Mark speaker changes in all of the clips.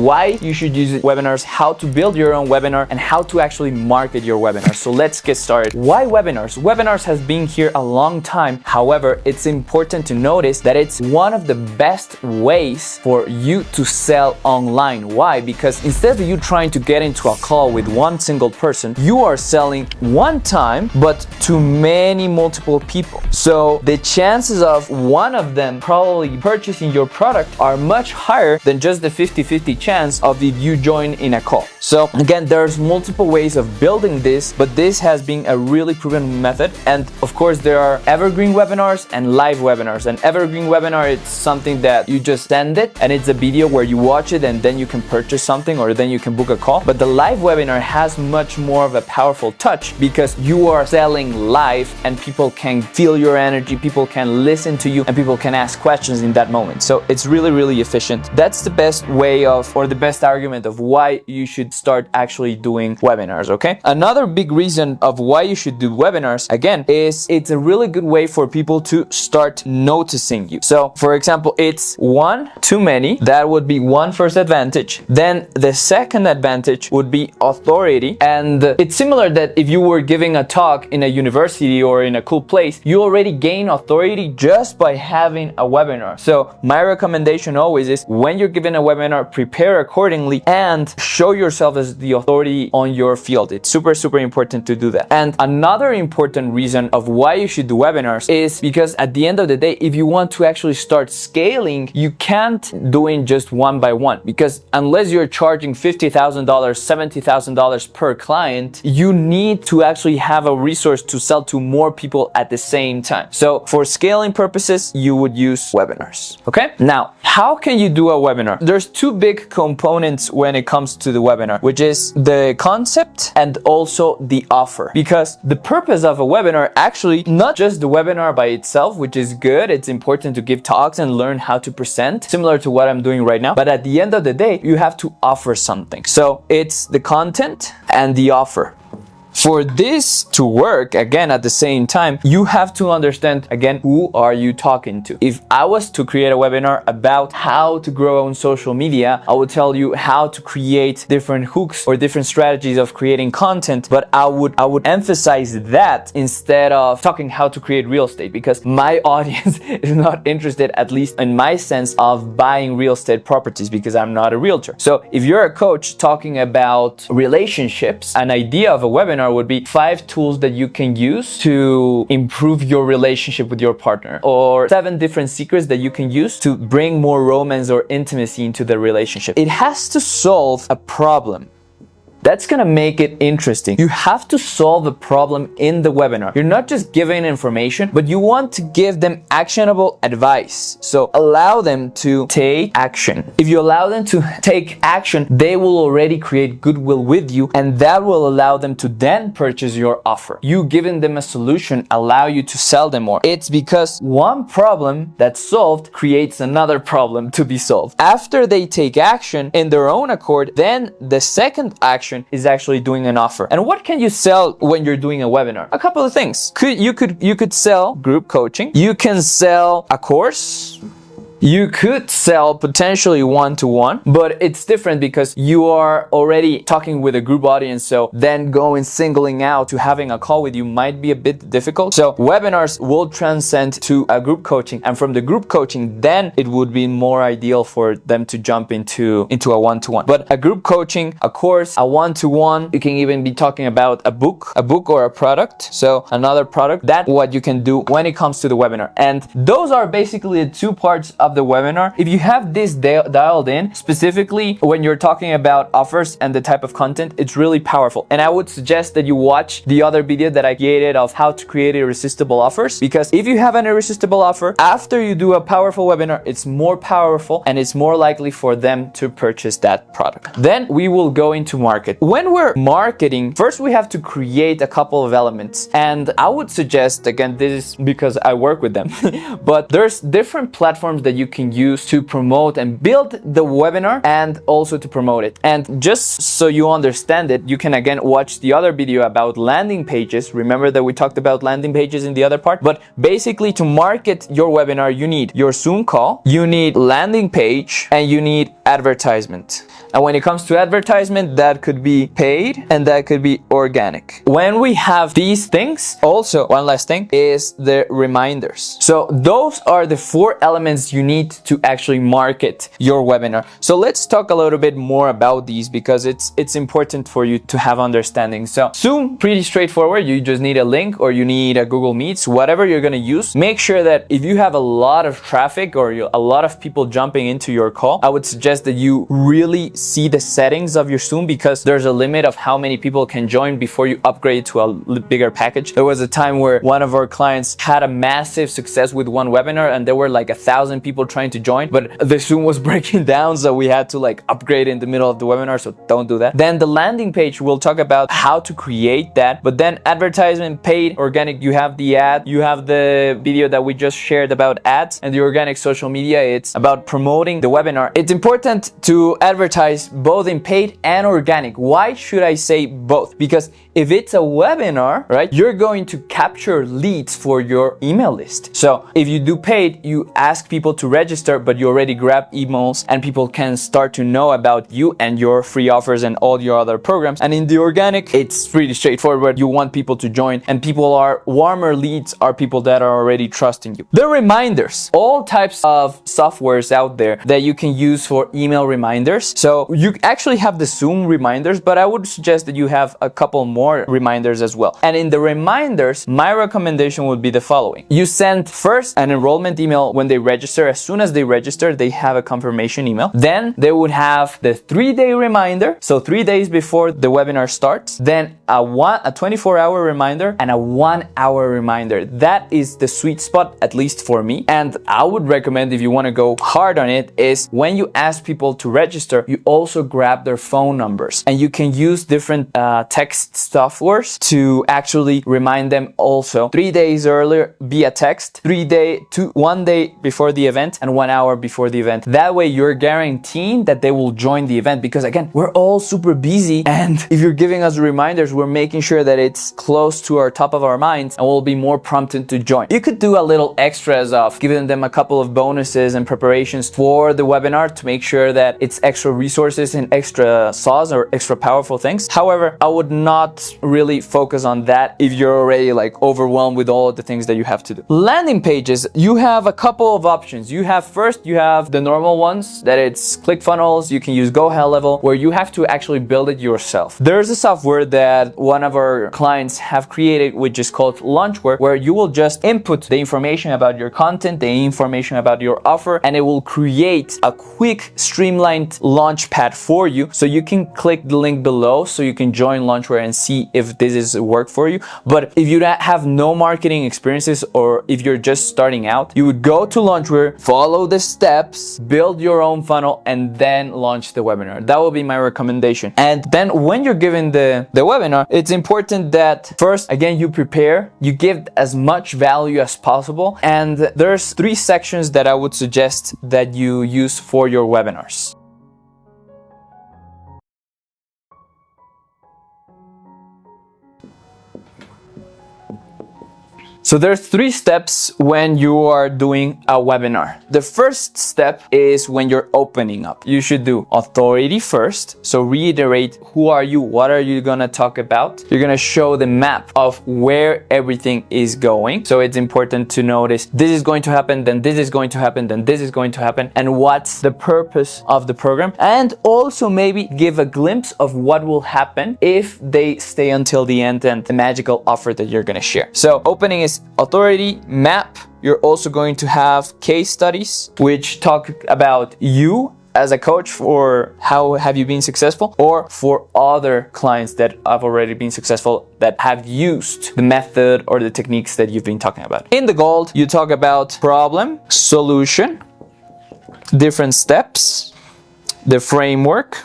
Speaker 1: why you should use webinars, how to build your own webinar, and how to actually market your webinar. So let's get started. Why webinars? Webinars has been here a long time. However, it's important to notice that it's one of the best ways for you to sell online. Why? Because instead of you trying to get into a call with one single person, you are selling one time, but to many multiple people. So the chances of one of them probably purchasing your product are much higher than just the 50-50 chance of if you join in a call. So again, there's multiple ways of building this, but this has been a really proven method. And of course, there are evergreen webinars and live webinars. An evergreen webinar, it's something that you just send it and it's a video where you watch it and then you can purchase something or then you can book a call. But the live webinar has much more of a powerful touch because you are selling live and people can feel your energy, people can listen to you, and people can ask questions in that moment. So it's really, really efficient. That's the best way of, or the best argument of why you should start actually doing webinars, okay? Another big reason of why you should do webinars, again, is it's a really good way for people to start noticing you. So for example, it's one too many. That would be one first advantage. Then the second advantage would be authority. And it's similar that if you were giving a talk in a university or in a cool place, you already gain authority just by having a webinar. So my recommendation always is when you're giving a webinar, prepare accordingly and show yourself as the authority on your field. It's super, super important to do that. And another important reason of why you should do webinars is because at the end of the day, if you want to actually start scaling, you can't do it just one by one, because unless you're charging $50,000, $70,000 per client, you need to actually have a resource to sell to more people at the same time. So for scaling purposes, you would use webinars. Okay? Now, how can you do a webinar? There's two big components when it comes to the webinar, which is the concept and also the offer. Because the purpose of a webinar, actually not just the webinar by itself, which is good. It's important to give talks and learn how to present, similar to what I'm doing right now. But at the end of the day, you have to offer something. So it's the content and the offer. For this to work, again, at the same time, you have to understand, again, who are you talking to? If I was to create a webinar about how to grow on social media, I would tell you how to create different hooks or different strategies of creating content, but I would emphasize that instead of talking how to create real estate, because my audience is not interested, at least in my sense, of buying real estate properties, because I'm not a realtor. So if you're a coach talking about relationships, an idea of a webinar would be 5 tools that you can use to improve your relationship with your partner, or 7 different secrets that you can use to bring more romance or intimacy into the relationship. It has to solve a problem. That's gonna make it interesting. You have to solve a problem in the webinar. You're not just giving information, but you want to give them actionable advice. So allow them to take action. If you allow them to take action, they will already create goodwill with you, and that will allow them to then purchase your offer. You giving them a solution allow you to sell them more. It's because one problem that's solved creates another problem to be solved. After they take action in their own accord, then the second action is actually doing an offer. And what can you sell when you're doing a webinar? A couple of things. You could sell group coaching. You can sell a course. You could sell potentially one-to-one, but it's different because you are already talking with a group audience. So then going singling out to having a call with you might be a bit difficult. So webinars will transcend to a group coaching, and from the group coaching, then it would be more ideal for them to jump into a one-to-one. But a group coaching, a course, a one-to-one, you can even be talking about a book or a product. So another product, that's what you can do when it comes to the webinar. And those are basically the two parts of the webinar. If you have this dialed in, specifically when you're talking about offers and the type of content, it's really powerful. And I would suggest that you watch the other video that I created of how to create irresistible offers, because if you have an irresistible offer, after you do a powerful webinar, it's more powerful and it's more likely for them to purchase that product. Then we will go into market. When we're marketing, first we have to create a couple of elements. And I would suggest, again, this is because I work with them, but there's different platforms that you can use to promote and build the webinar and also to promote it. And just so you understand it, you can again watch the other video about landing pages. Remember that we talked about landing pages in the other part? But basically, to market your webinar, you need your Zoom call, you need landing page, and you need advertisement. And when it comes to advertisement, that could be paid and that could be organic. When we have these things, also one last thing is the reminders. So those are the 4 elements you need to actually market your webinar. So let's talk a little bit more about these because it's important for you to have understanding. So Zoom, pretty straightforward. You just need a link or you need a Google Meets, whatever you're going to use. Make sure that if you have a lot of traffic or a lot of people jumping into your call, I would suggest that you really see the settings of your Zoom because there's a limit of how many people can join before you upgrade to a bigger package. There was a time where one of our clients had a massive success with one webinar and there were like 1,000 people trying to join, but the Zoom was breaking down, so we had to like upgrade in the middle of the webinar, so don't do that. Then the landing page, we'll talk about how to create that, but then advertisement, paid, organic, you have the ad, you have the video that we just shared about ads, and the organic social media, it's about promoting the webinar. It's important to advertise both in paid and organic. Why should I say both? Because if it's a webinar, right, you're going to capture leads for your email list. So if you do paid, you ask people to register, but you already grab emails and people can start to know about you and your free offers and all your other programs. And in the organic, it's pretty straightforward. You want people to join, and people are warmer leads are people that are already trusting you. The reminders, all types of softwares out there that you can use for email reminders. So you actually have the Zoom reminders, but I would suggest that you have a couple more reminders as well. And in the reminders, my recommendation would be the following. You send first an enrollment email when they register. As soon as they register, they have a confirmation email. Then they would have the 3-day reminder. So 3 days before the webinar starts. Then a 24-hour reminder and a 1-hour reminder. That is the sweet spot, at least for me. And I would recommend, if you want to go hard on it, is when you ask people to register, you also grab their phone numbers, and you can use different text softwares to actually remind them also 3 days earlier via text, 1 day before the event and 1 hour before the event. That way you're guaranteeing that they will join the event, because again, we're all super busy, and if you're giving us reminders, we're making sure that it's close to our top of our minds and we'll be more prompted to join. You could do a little extras of giving them a couple of bonuses and preparations for the webinar to make sure that it's extra resources and extra sauce or extra powerful things. However, I would not really focus on that if you're already like overwhelmed with all of the things that you have to do. Landing pages, you have a couple of options. You have the normal ones, that it's ClickFunnels. You can use Go High Level, where you have to actually build it yourself. There's a software that one of our clients have created, which is called Launchware, where you will just input the information about your content, the information about your offer, and it will create a quick, streamlined launch pad for you. So you can click the link below so you can join Launchware and see if this is work for you. But if you have no marketing experiences, or if you're just starting out, you would go to Launchware, follow the steps, build your own funnel, and then launch the webinar. That will be my recommendation. And then when you're giving the webinar, it's important that first, again, you prepare, you give as much value as possible. And there's 3 sections that I would suggest that you use for your webinars. So there's 3 steps when you are doing a webinar. The first step is when you're opening up. You should do authority first. So reiterate, who are you? What are you gonna talk about? You're gonna show the map of where everything is going. So it's important to notice this is going to happen, then this is going to happen, then this is going to happen, and what's the purpose of the program. And also maybe give a glimpse of what will happen if they stay until the end and the magical offer that you're gonna share. So opening is authority, map. You're also going to have case studies, which talk about you as a coach, for how have you been successful, or for other clients that have already been successful that have used the method or the techniques that you've been talking about. In the gold, you talk about problem, solution, different steps, the framework,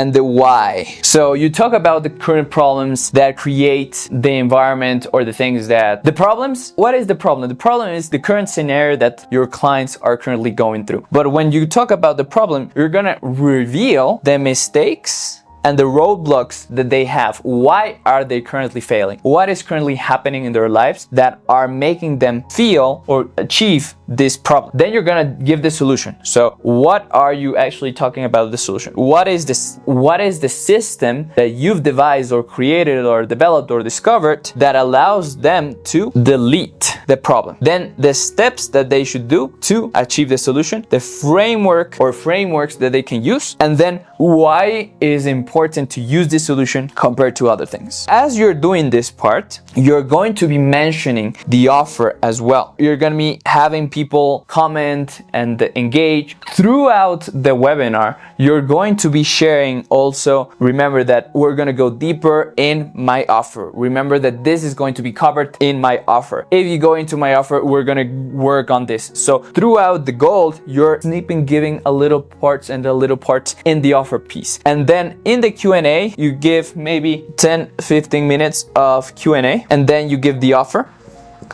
Speaker 1: and the why. So you talk about the current problems that create the environment or the things that the problems. What is the problem? The problem is the current scenario that your clients are currently going through. But when you talk about the problem, you're gonna reveal the mistakes and the roadblocks that they have. Why are they currently failing? What is currently happening in their lives that are making them feel or achieve this problem? Then you're gonna give the solution. So what are you actually talking about the solution? What is this? What is the system that you've devised or created or developed or discovered that allows them to delete the problem? Then the steps that they should do to achieve the solution, the framework or frameworks that they can use, and then why is important to use this solution compared to other things. As you're doing this part, you're going to be mentioning the offer as well. You're going to be having people comment and engage throughout the webinar. You're going to be sharing also, remember that we're going to go deeper in my offer. Remember that this is going to be covered in my offer. If you go into my offer, we're going to work on this. So throughout the gold, you're snipping, giving a little parts and a little parts in the offer piece. And then in the Q&A, you give maybe 10-15 minutes of Q&A, and then you give the offer.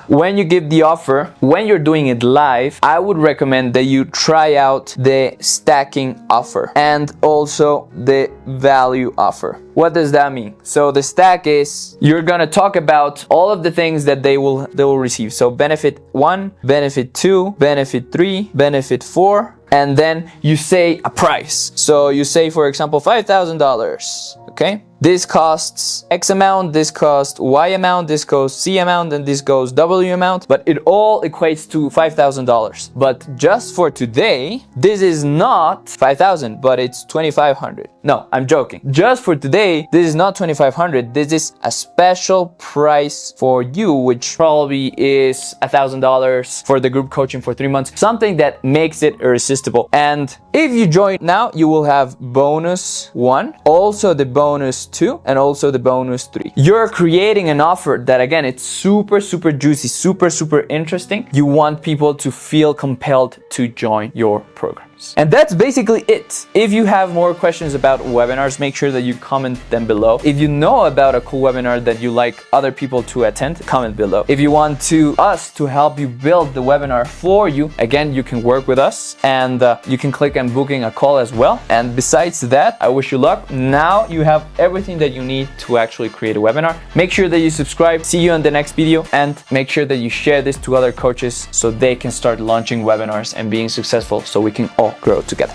Speaker 1: When you give the offer, when you're doing it live, I would recommend that you try out the stacking offer and also the value offer. What does that mean? So the stack is you're gonna talk about all of the things that they will receive. So benefit 1, benefit 2, benefit 3, benefit 4, and then you say a price. So you say, for example, $5,000. Okay, this costs X amount, this costs Y amount, this goes C amount, and this goes W amount, but it all equates to $5,000. But just for today, this is not $5,000, but it's $2,500. No, I'm joking. Just for today, this is not $2,500. This is a special price for you, which probably is $1,000 for the group coaching for 3 months, something that makes it irresistible. And if you join now, you will have bonus 1, also the bonus 2, and also the bonus 3. You're creating an offer that, again, it's super juicy, super interesting. You want people to feel compelled to join your program. And that's basically it. If you have more questions about webinars, make sure that you comment them below. If you know about a cool webinar that you like other people to attend, comment below. If you want us to help you build the webinar for you, again, you can work with us, and you can click on booking a call as well. And besides that, I wish you luck. Now you have everything that you need to actually create a webinar. Make sure that you subscribe. See you on the next video, and make sure that you share this to other coaches so they can start launching webinars and being successful, so we can all grow together.